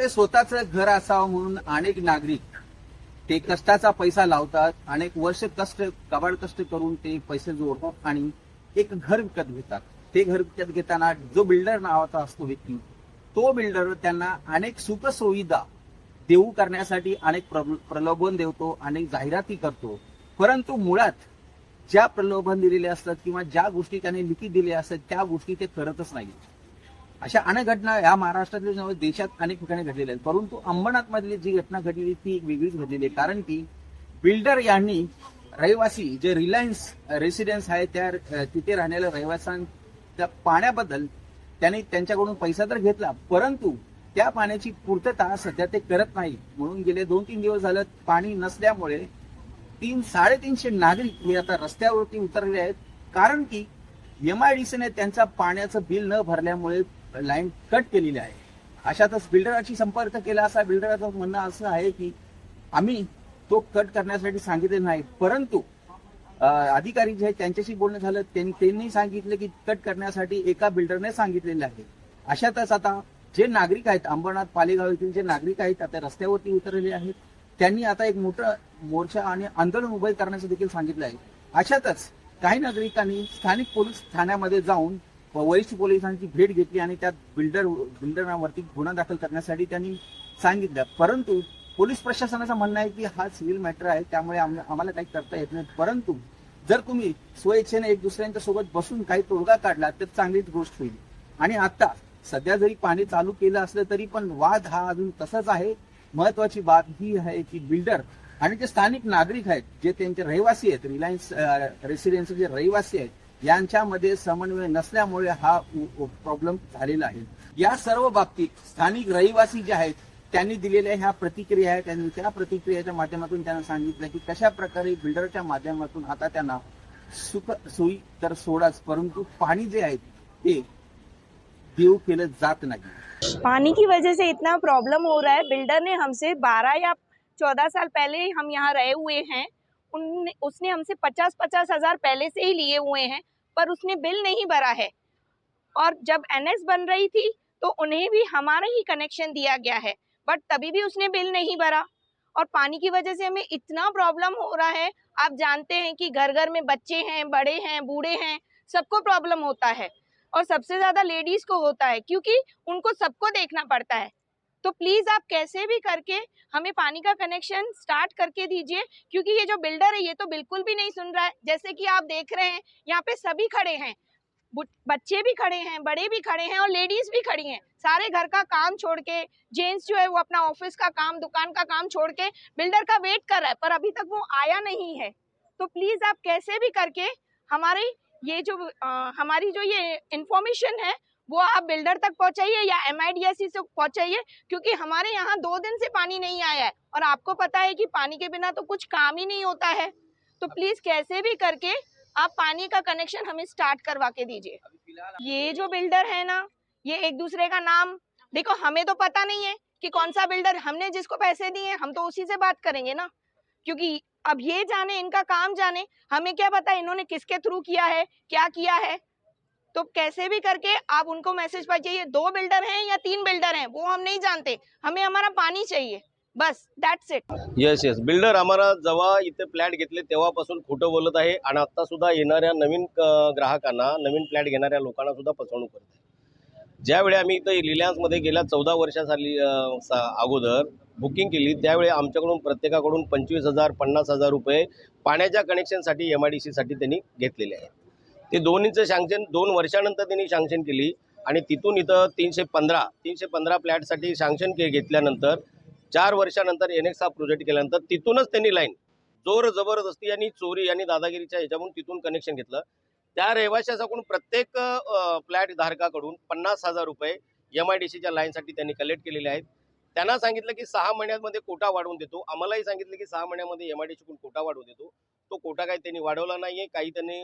स्वतःचं घर असावं म्हणून अनेक नागरिक ते कष्टाचा पैसा लावतात, अनेक वर्ष कबाड कष्ट करून ते पैसे जोडतात आणि एक घर विकत घेतात. ते घर विकत घेताना जो बिल्डर नावाचा असतो व्यक्ती, तो बिल्डर त्यांना अनेक सुखसुविधा देऊ करण्यासाठी अनेक प्रलोभन देतो, अनेक जाहिराती करतो. परंतु मुळात ज्या प्रलोभन दिलेले असतात किंवा ज्या गोष्टी त्याने लिखी दिल्या असतात त्या गोष्टी ते करतच नाही. अशा अनेक घटना या महाराष्ट्रातील नव्हे देशात अनेक ठिकाणी घडलेल्या आहेत. परंतु अंबरनाथ मधली जी घटना घडलेली ती एक वेगळीच घडलेली आहे. कारण की बिल्डर यांनी रहिवासी जे रिलायन्स रेसिडेन्स आहे त्या तिथे राहणाऱ्या रहिवाशांच्या पाण्याबद्दल त्यांनी त्यांच्याकडून पैसा तर घेतला, परंतु त्या पाण्याची पूर्तता सध्या ते करत नाही. म्हणून गेले 2-3 दिवस झालं पाणी नसल्यामुळे 300-350 नागरिक हे आता रस्त्यावरती उतरले आहेत. कारण की MIDCने त्यांचा पाण्याचं बिल न भरल्यामुळे लाईन कट केलेली आहे. अशातच बिल्डराशी संपर्क केला असता बिल्डराचं म्हणणं असं आहे की आम्ही तो कट करण्यासाठी सांगितले नाही, परंतु अधिकारी जे आहेत त्यांच्याशी बोलणं झालं, त्यांनी सांगितलं की कट करण्यासाठी एका बिल्डरने सांगितलेलं आहे. अशातच आता जे नागरिक आहेत अंबरनाथ पालेगाव येथील जे नागरिक आहेत आता रस्त्यावरती उतरलेले आहेत. त्यांनी आता एक मोठा मोर्चा आणि आंदोलन उभे करण्याचं देखील सांगितलं आहे. अशातच काही नागरिकांनी स्थानिक पोलीस ठाण्यामध्ये जाऊन वरिष्ठ पोलिसांची भेट घेतली आणि त्यात बिल्डरांवरती गुन्हा दाखल करण्यासाठी त्यांनी सांगितलं. परंतु पोलीस प्रशासनाचं म्हणणं आहे की हा सिव्हिल मॅटर आहे, त्यामुळे आम्हाला काही करता येत नाही. परंतु जर तुम्ही स्वइच्छेने एक दुसऱ्यांच्या सोबत बसून काही तोडगा काढला तर चांगलीच गोष्ट होईल. आणि आता सध्या जरी पाणी चालू केलं असलं तरी पण वाद हा अजून तसाच आहे. महत्वाची बाब ही आहे की बिल्डर आणि जे स्थानिक नागरिक आहेत जे त्यांचे रहिवासी आहेत, रिलायन्स रेसिडेन्सचे जे रहिवासी आहेत, यांच्यामध्ये समन्वय नसल्यामुळे हा प्रॉब्लेम झालेला आहे. या सर्व बाबतीत स्थानिक रहिवासी जे आहेत त्यांनी दिलेल्या ह्या प्रतिक्रिया आहेत. त्यांनी त्या प्रतिक्रियेच्या माध्यमातून त्यांना सांगितलं की कशा प्रकारे बिल्डरच्या माध्यमातून आता त्यांना सुख सोयी तर सोडाच, परंतु पाणी जे आहे ते देऊ केलं जात नहीं। पानी की वजह से इतना प्रॉब्लम हो रहा है। बिल्डर ने हमसे 12 या 14 साल पहले हम यहाँ रहे हुए हैं, उसने हमसे 50-50 हजार पहले से ही लिए हुए हैं, पर उसने बिल नहीं भरा है। और जब NS बन रही थी तो उन्हें भी हमारा ही कनेक्शन दिया गया है, बट तभी भी उसने बिल नहीं भरा। और पानी की वजह से हमें इतना प्रॉब्लम हो रहा है। आप जानते हैं कि घर घर में बच्चे हैं, बड़े हैं, बूढ़े हैं, सबको प्रॉब्लम होता है और सबसे ज्यादा लेडीज को होता है, क्योंकि उनको सबको देखना पड़ता है। तो प्लीज आप कैसे भी करके हमें पानी का कनेक्शन स्टार्ट करके दीजिए, क्योंकि ये जो बिल्डर है ये तो बिल्कुल भी नहीं सुन रहा है। जैसे कि आप देख रहे हैं यहाँ पे सभी खड़े हैं, बच्चे भी खड़े हैं, बड़े भी खड़े हैं और लेडीज भी खड़ी हैं। सारे घर का काम छोड़ के, जेंट्स जो है वो अपना ऑफिस का काम, दुकान का काम छोड़ के बिल्डर का वेट कर रहा है, पर अभी तक वो आया नहीं है। तो प्लीज आप कैसे भी करके हमारी जो ये इंफॉर्मेशन है वो आप बिल्डर तक पहुंचाइए या MIDC से पहुंचाइए, क्योंकि हमारे यहाँ 2 दिन से पानी नहीं आया है और आपको पता है कि पानी के बिना तो कुछ काम ही नहीं होता है। तो प्लीज कैसे भी करके आप पानी का कनेक्शन हमें स्टार्ट करवा के दीजिए। ये जो बिल्डर है ना, ये एक दूसरे का नाम देखो, हमें तो पता नहीं है कि कौन सा बिल्डर, हमने जिसको पैसे दिए हम तो उसी से बात करेंगे ना, क्योंकि अब ये जाने, इनका काम जाने, हमें क्या पता इन्होंने किसके थ्रू किया है, क्या किया है। तो कैसे भी करके आप उनको मैसेज पहुंचाइए। 2 बिल्डर हैं या 3 बिल्डर हैं वो हम नहीं जानते, हमें हमारा पानी चाहिए, बस दॅट्स इट। येस बिल्डर आम्हाला जेव्हा इथे फ्लॅट घेतले तेव्हापासून खोटं बोलत आहे आणि आता सुद्धा येणाऱ्या नवीन ग्राहकांना, नवीन फ्लॅट घेणाऱ्या लोकांना सुद्धा फसवणूक करत आहे। ज्यावेळी आम्ही इथं रिलायन्समध्ये गेल्या 14 वर्षाखाली अगोदर बुकिंग केली त्यावेळी आमच्याकडून प्रत्येकाकडून 25,000 50,000 रुपये पाण्याच्या कनेक्शनसाठी MIDC साठी त्यांनी घेतलेले आहेत। ते दोन्हीचं सँक्शन 2 वर्षानंतर त्यांनी सँक्शन केली आणि तिथून इथं 315 फ्लॅटसाठी सँक्शन घेतल्यानंतर 4 वर्षानंतर NX हा प्रोजेक्ट केल्यानंतर तिथूनच त्यांनी लाईन जोर जबरदस्ती आणि चोरी आणि दादागिरीच्या ह्याच्यातून तिथून कनेक्शन घेतलं। त्या रहिवाशाकडून प्रत्येक फ्लॅट धारकाकडून 50,000 रुपये MIDCच्या लाईनसाठी त्यांनी कलेक्ट केलेले आहेत। त्यांना सांगितलं की 6 महिन्यांमध्ये कोटा वाढवून देतो, आम्हालाही सांगितलं की 6 महिन्यामध्ये MIDCकडून कोटा वाढवून देतो। तो कोटा काही त्यांनी वाढवला नाहीये, काही त्यांनी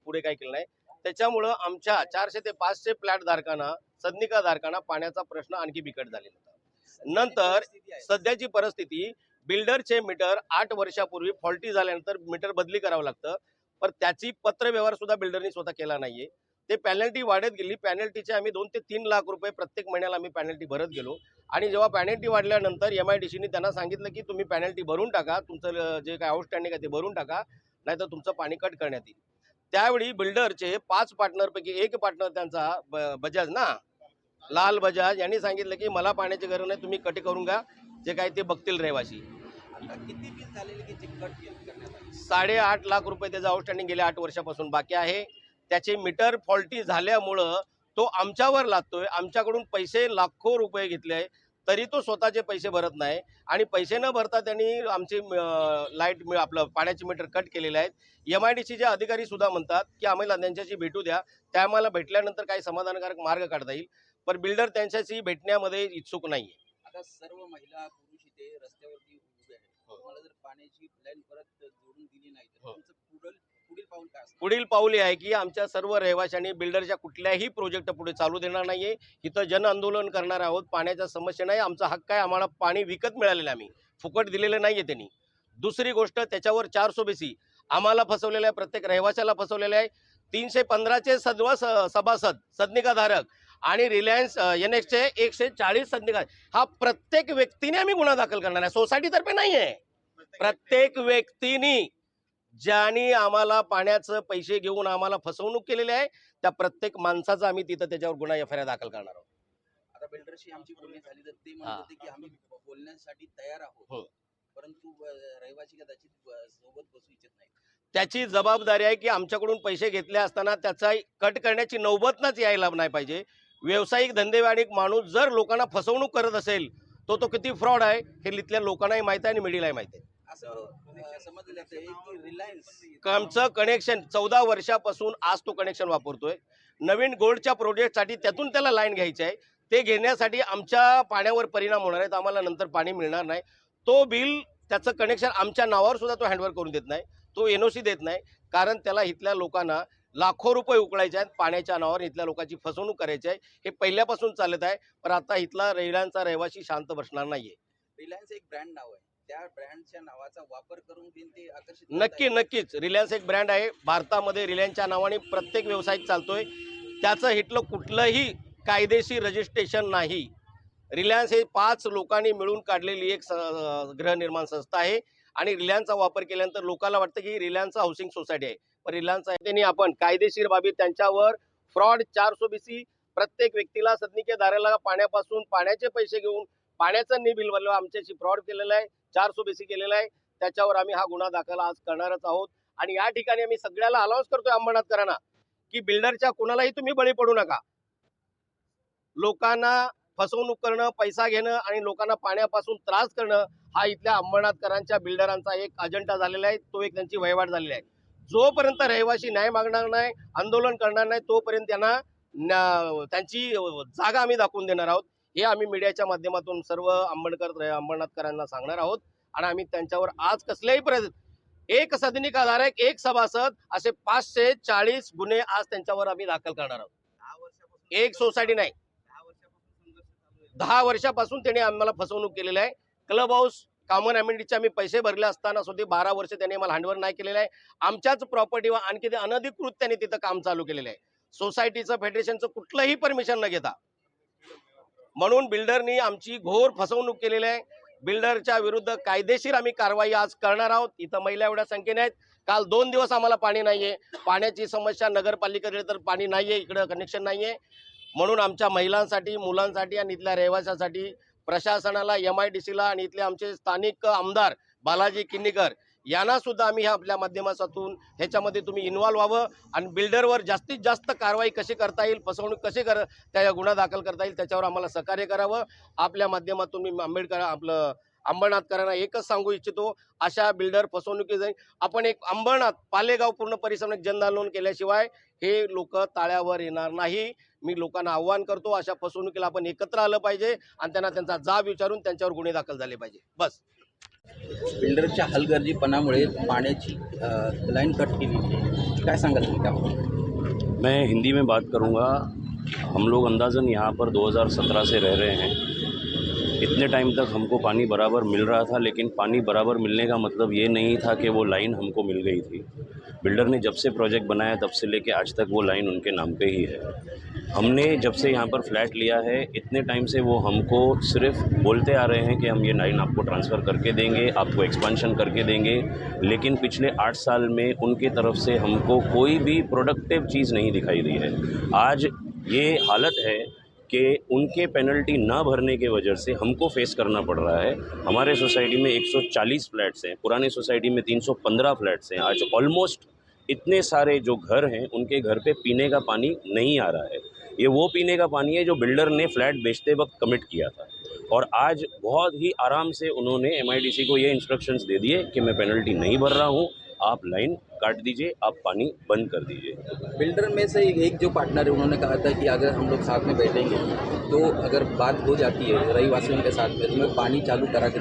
पुढे काय केलं नाही। त्याच्यामुळे आमच्या 400 ते 500 फ्लॅट धारकांना, सदनिका धारकांना पाण्याचा प्रश्न आणखी बिकट झालेला होता। नंतर सध्याची परिस्थिती, बिल्डरचे मीटर 8 वर्षापूर्वी फॉल्टी झाल्यानंतर मीटर बदली करावं लागतं, पण त्याची पत्र व्यवहार सुद्धा बिल्डरनी स्वतः केला नाहीये। ते पेनल्टी वाढत गेली, पेनल्टीचे आम्ही 2 ते 3 लाख रुपये प्रत्येक महिन्याला आम्ही पेनल्टी भरत गेलो आणि जेव्हा पेनल्टी वाढल्यानंतर MIDCने त्यांना सांगितलं की तुम्ही पेनल्टी भरून टाका, तुमचं जे काय आउटस्टँडिंग आहे ते भरून टाका, नाहीतर तुमचं पाणी कट करण्यात येईल. त्यावेळी बिल्डरचे 5 पार्टनरपैकी एक पार्टनर त्यांचा बजाज ना, लाल बजाज यांनी सांगितलं की मला पाण्याची गरज नाही, तुम्ही कट करून घ्या, जे काय ते बघतील रहिवासी. आता किती बिल झालेले की जे कट करण्यात आले? 8.5 लाख रुपये त्याचं आउटस्टँडिंग गेल्या 8 वर्षापासून बाकी आहे. त्याचे मीटर फॉल्टी झाल्यामुळं तो आमच्यावर लादतोय. आमच्याकडून पैसे लाखो रुपये घेतले, तरी तो स्वतःचे पैसे भरत नाही आणि पैसे न भरता त्यांनी आमचे लाईट आपलं पाण्याचे मीटर कट केलेले आहेत. MIDCचे अधिकारी सुद्धा म्हणतात की आम्हाला त्यांच्याशी भेटू द्या, त्या आम्हाला भेटल्यानंतर काही समाधानकारक मार्ग काढता येईल, पण बिल्डर त्यांच्याशी भेटण्यामध्ये इच्छुक नाही आहे. आता सर्व महिला पुरुष इथे रस्त्यावरती उभे आहेत. तुम्हाला जर पाण्याची लाईन परत जोडून दिली नाही तर तुमचं पुढील पाऊल काय असणार? पुढील पाऊल हे आहे की आमच्या सर्व रहिवाशांनी बिल्डरच्या कुठल्याही प्रोजेक्ट पुढे चालू देणार नाहीये. इथं जन आंदोलन करणार आहोत. पाण्याच्या समस्या नाही, आमचा हक्क आहे, आम्हाला पाणी विकत मिळालेलं आहे, आम्ही फुकट दिलेलं नाहीये त्यांनी. दुसरी गोष्ट, त्याच्यावर 400 आम्हाला फसवलेलं आहे, प्रत्येक रहिवाशाला फसवलेलं आहे. 315चे सर्व सभासद सदनिकाधारक आणि रिलायन्स NXचे 140 सदनिका, हा प्रत्येक व्यक्तीने आम्ही गुन्हा दाखल करणार आहे, सोसायटीतर्फे नाही आहे. प्रत्येक व्यक्तीने ज्यांनी आम्हाला पाण्याचं पैसे घेऊन आम्हाला फसवणूक केलेली आहे, त्या प्रत्येक माणसाचा आम्ही तिथं त्याच्यावर गुन्हा FIR दाखल करणार आहोत. आता बिल्डरशी आमची बोलणी झाली तर ते म्हणत हा. होते की आम्ही बोलण्यासाठी तयार आहोत, हो. परंतु रहिवासी कदाचित सोबत बसू इच्छित नाही. त्याची जबाबदारी आहे की आमच्याकडून पैसे घेतले असताना त्याचा कट करण्याची नौबतच यायला नाही पाहिजे. व्यावसायिक धंदेवाडिक माणूस जर लोकांना फसवणूक करत असेल तो किती फ्रॉड आहे हे इथल्या लोकांनाही माहिती आहे आणि मीडियालाही माहिती आहे. असं समजलं जातंय की रिलायन्स आमचं कनेक्शन 14 वर्षापासून आज तो कनेक्शन वापरतोय. नवीन गोल्डच्या प्रोजेक्टसाठी त्यातून त्याला लाईन घ्यायची आहे, ते घेण्यासाठी आमच्या पाण्यावर परिणाम होणार आहेत, आम्हाला नंतर पाणी मिळणार नाही. तो बिल त्याचं कनेक्शन आमच्या नावावर सुद्धा तो हँडओव्हर करून देत नाही, तो NOC देत नाही, कारण त्याला इथल्या लोकांना लाखो रुपये उकळायचे आहेत पाण्याच्या नावावर, इथल्या लोकांची फसवणूक करायची आहे. हे पहिल्यापासून चालत आहे, पण आता इथला रिलायन्सचा रहिवासी शांत बसणार नाहीये. रिलायन्स एक ब्रँड नाव आहे, त्या ब्रँडच्या नावाचा वापर करून ते आकर्षित नक्कीच रिलायन्स एक ब्रँड आहे. भारतामध्ये रिलायन्सच्या नावाने प्रत्येक व्यवसाय चालतोय. त्याचं इथलं कुठलंही कायदेशीर रजिस्ट्रेशन नाही. रिलायन्स हे 5 लोकांनी मिळून काढलेली एक गृहनिर्माण संस्था आहे आणि रिलायन्सचा वापर केल्यानंतर लोकांना वाटतं की रिलायन्स हाऊसिंग सोसायटी आहे, पण रिलायन्स आहे त्यांनी आपण कायदेशीर बाबी त्यांच्यावर फ्रॉड 420 प्रत्येक व्यक्तीला सदनिकेदाराला पाण्यापासून पाण्याचे पैसे घेऊन पाण्याचं बिल भरलं, आमच्याशी फ्रॉड केलेला आहे, 420 केलेला आहे. त्याच्यावर आम्ही हा गुन्हा दाखल आज करणारच आहोत. आणि या ठिकाणी आम्ही सगळ्याला अनाउन्स करतोय अंबरनाथकरांना की बिल्डरच्या कुणालाही तुम्ही बळी पडू नका. लोकांना फसवणूक करणं, पैसा घेणं आणि लोकांना पाण्यापासून त्रास करणं हा इथल्या अंबरनाथकरांच्या बिल्डरांचा एक अजेंडा झालेला आहे, तो एक त्यांची वहिवाट झालेली आहे. जोपर्यंत रहिवासी न्याय मागणार नाही, आंदोलन करणार नाही, तोपर्यंत त्यांना त्यांची जागा आम्ही दाखवून देणार आहोत. हे आम्ही मीडियाच्या माध्यमातून सर्व अंबरनाथकरांना सांगणार आहोत. आणि आम्ही त्यांच्यावर आज कसल्याही एक सदनिकाधारक, एक सभासद असे 540 गुन्हे आज त्यांच्यावर आम्ही दाखल करणार आहोत. 10 वर्षापासून एक सोसायटी नाही, 10 वर्षापासून संघर्ष चालू आहे. 10 वर्षापासून त्यांनी आम्हाला फसवणूक केलेली आहे. क्लब हाऊस कॉमन अमेनिटीचे आम्ही पैसे भरले असताना सुद्धा 12 वर्ष त्यांनी आम्हाला हँडओव्हर नाही केलेलं आहे. आमच्याच प्रॉपर्टीवर आणखी ते अनधिकृत त्यांनी तिथं काम चालू केलेलं आहे, सोसायटीचं फेडरेशनचं कुठलंही परमिशन न घेता. म्हणून बिल्डरनी आमची घोर फसवणूक केलेली आहे. बिल्डरच्या विरुद्ध कायदेशीर आम्ही कारवाई आज करणार आहोत. इथं महिला एवढ्या संख्येने आहेत. काल 2 दिवस आम्हाला पाणी नाहीये, पाण्याची समस्या नगरपालिकेकडे तर पाणी नाहीये, इकडं कनेक्शन नाहीये. म्हणून आमच्या महिलांसाठी, मुलांसाठी आणि इथल्या रहिवाशांसाठी प्रशासनाला, MIDCला आणि इथले आमचे स्थानिक आमदार बालाजी किन्नीकर यांना सुद्धा आम्ही आपल्या माध्यमातून ह्याच्यामध्ये तुम्ही इन्व्हॉल्व व्हावं आणि बिल्डरवर जास्तीत जास्त कारवाई कशी करता येईल, फसवणूक कशी त्या गुन्हा दाखल करता येईल त्याच्यावर आम्हाला सहकार्य करावं. आपल्या माध्यमातून मी अंबरनाथकरांना एकच सांगू इच्छितो, अशा बिल्डर फसवणुकी आपण एक अंबरनाथ पालेगाव पूर्ण परिसरात जनआंदोलन केल्याशिवाय हे लोक ताळ्यावर येणार नाही. मी लोकांना आव्हान करतो, अशा फसवणुकीला आपण एकत्र आलं पाहिजे आणि त्यांना त्यांचा जाब विचारून त्यांच्यावर गुन्हे दाखल झाले पाहिजे. बस. बिल्डरच्या हलगर्जीपणामुळे पाण्याची लाईन कट केली, काय सांगाल तुम्ही त्यामुळे? मैं हिंदी में बात करूँगा। हम लोग अंदाज़न यहाँ पर 2017 से रह रहे हैं। इतने टाइम तक हमको पानी बराबर मिल रहा था, लेकिन पानी बराबर मिलने का मतलब ये नहीं था कि वो लाइन हमको मिल गई थी। बिल्डर ने जब से प्रोजेक्ट बनाया तब से लेके आज तक वो लाइन उनके नाम पे ही है। हमने जब से यहाँ पर फ्लैट लिया है इतने टाइम से वो हमको सिर्फ बोलते आ रहे हैं कि हम ये लाइन आपको ट्रांसफ़र करके देंगे, आपको एक्सपेंशन करके देंगे, लेकिन पिछले 8 साल में उनके तरफ से हमको कोई भी प्रोडक्टिव चीज़ नहीं दिखाई दी है। आज ये हालत है कि उनके पेनल्टी ना भरने के वजह से हमको फेस करना पड़ रहा है। हमारे सोसाइटी में 140 फ्लैट्स हैं, पुरानी सोसाइटी में 315 फ्लैट्स हैं। आज ऑलमोस्ट इतने सारे जो घर हैं उनके घर पे पीने का पानी नहीं आ रहा है। ये वो पीने का पानी है जो बिल्डर ने फ्लैट बेचते वक्त कमिट किया था, और आज बहुत ही आराम से उन्होंने एमआईडीसी को ये इंस्ट्रक्शंस दे दिए कि मैं पेनल्टी नहीं भर रहा हूँ, आप लाइन काट दीजिए, आप पानी बंद कर दीजिए। बिल्डर में से एक जो पार्टनर है उन्होंने कहा था कि अगर हम लोग साथ में बैठेंगे तो अगर बात हो जाती है रहीवासियों के साथ में तो मैं पानी चालू करा के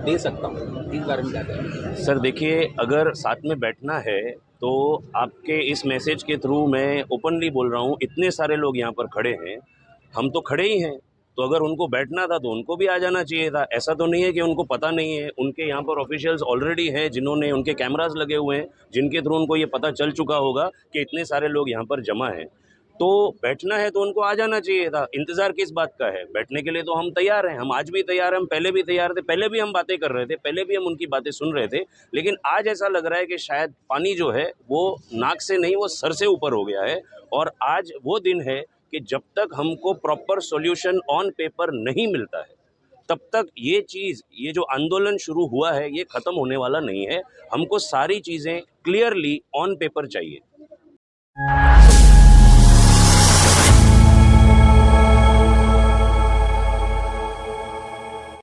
दे सकता हूँ। इस बारे में क्या करें? सर देखिए, अगर साथ में बैठना है तो आपके इस मैसेज के थ्रू मैं ओपनली बोल रहा हूँ, इतने सारे लोग यहाँ पर खड़े हैं, हम तो खड़े ही हैं, तो अगर उनको बैठना था तो उनको भी आ जाना चाहिए था। ऐसा तो नहीं है कि उनको पता नहीं है, उनके यहाँ पर ऑफिशियल्स ऑलरेडी हैं जिन्होंने, उनके कैमरास लगे हुए हैं जिनके थ्रू उनको ये पता चल चुका होगा कि इतने सारे लोग यहाँ पर जमा हैं। तो बैठना है तो उनको आ जाना चाहिए था। इंतज़ार किस बात का है? बैठने के लिए तो हम तैयार हैं, हम आज भी तैयार हैं, हम पहले भी तैयार थे, पहले भी हम बातें कर रहे थे, पहले भी हम उनकी बातें सुन रहे थे। लेकिन आज ऐसा लग रहा है कि शायद पानी जो है वो नाक से नहीं, वो सर से ऊपर हो गया है। और आज वो दिन है कि जब तक हमको प्रॉपर सॉल्यूशन ऑन पेपर नहीं मिलता है तब तक ये चीज़, ये जो आंदोलन शुरू हुआ है ये ख़त्म होने वाला नहीं है। हमको सारी चीज़ें क्लियरली ऑन पेपर चाहिए।